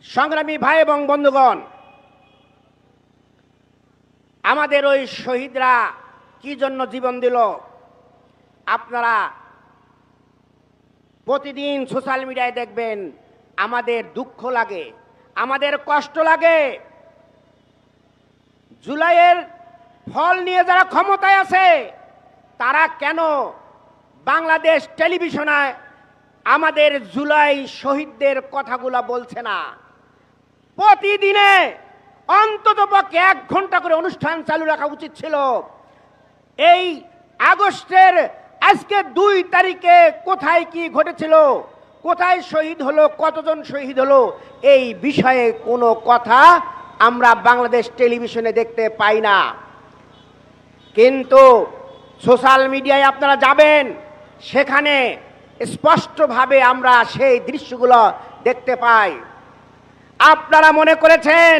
সংগ্রামী ভাই এবং বন্ধুগণ, আমাদের ওই শহীদরা কি জন্য জীবন দিল আপনারা প্রতিদিন সোশ্যাল মিডিয়ায় দেখবেন। আমাদের দুঃখ লাগে, আমাদের কষ্ট লাগে। জুলাইয়ের ফল নিয়ে যারা ক্ষমতায় আছে তারা কেন বাংলাদেশ টেলিভিশনে আমাদের জুলাই শহীদদের কথাগুলো বলছে না? প্রতিদিনে অন্তত পক্ষে 1 ঘন্টা করে অনুষ্ঠান চালু রাখা উচিত ছিল। এই আগস্টের আজকে 2 তারিখে কোথায় কি ঘটেছিল, কোথায় শহীদ হলো, কতজন শহীদ হলো, এই বিষয়ে কোনো কথা আমরা বাংলাদেশ টেলিভিশনে দেখতে পাই না। কিন্তু সোশ্যাল মিডিয়ায় আপনারা যাবেন, সেখানে স্পষ্টভাবে আমরা সেই দৃশ্যগুলো দেখতে পাই। আপনারা মনে করেছেন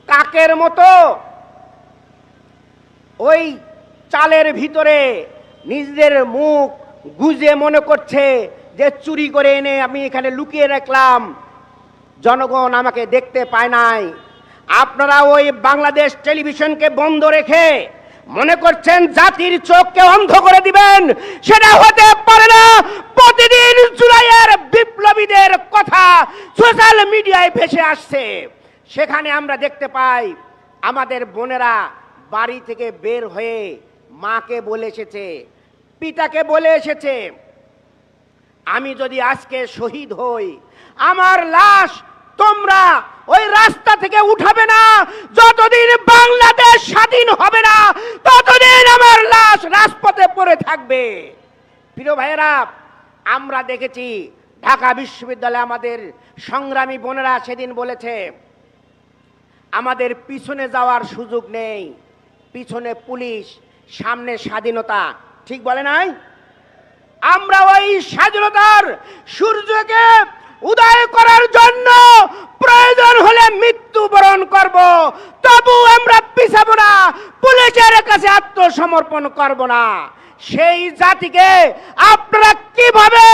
কাকের মতো ওই চালের ভিতরে নিজেদের মুখ গুজে মনে করছে যে চুরি করে এনে আমি এখানে লুকিয়ে রাখলাম, জনগণ আমাকে দেখতে পায় নাই। আপনারা ওই বাংলাদেশ টেলিভিশনকে বন্ধ রেখে মনে করছেন জাতির চোখকে অন্ধ করে দিবেন, সেটা হতে পারে না। প্রতিদিন জুলাইয়ের বিপ্লবীদের কথা সোশ্যাল মিডিয়ায় ভেসে আসছে, সেখানে আমরা দেখতে পাই আমাদের বোনেরা বাড়ি থেকে বের হয়ে মাকে বলে এসেছে, পিতাকে বলে এসেছে, আমি যদি আজকে শহীদ হই আমার লাশ তোমরা ওই রাস্তা থেকে উঠাবে না। যতদিন বাংলাদেশ স্বাধীন হবে না ততদিন আমার লাশ রাজপথে পড়ে থাকবে। প্রিয় ভাইয়েরা, আমরা দেখেছি ঢাকা বিশ্ববিদ্যালয়ে আমাদের সংগ্রামী বোনেরা সেদিন বলেছে আমাদের পিছনে যাওয়ার সুযোগ নেই, পিছনে পুলিশ, সামনে স্বাধীনতা। ঠিক বলে নাই? আমরা ওই স্বাধীনতার সূর্যকে উদয় করার জন্য প্রয়োজন হলে মৃত্যুবরণ করব, তবু আমরা পিছাবো না, পুলিশের কাছে আত্মসমর্পণ করব না। সেই জাতিকে আপনারা কিভাবে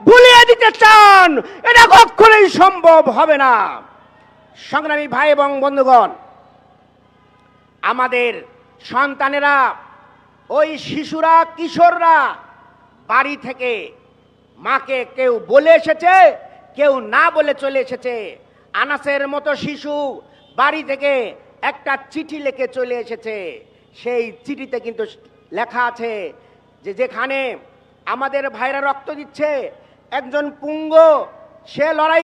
ভুলিয়ে দিতে চান? এটা কখনোই সম্ভব হবে না। সংগ্রামী ভাই এবং বন্ধুগণ, আমাদের সন্তানেরা, ওই শিশুরা, কিশোররা বাড়ি থেকে মাকে কেউ বলে এসেছে, কেউ না বলে চলে এসেছে। আনাসের মতো শিশু বাড়ি থেকে একটা চিঠি লিখে চলে এসেছে। সেই চিঠিতে কিন্তু লেখা আছে যে যেখানে আমাদের ভাইরা রক্ত দিচ্ছে, একজন পুঙ্গ সে লড়াই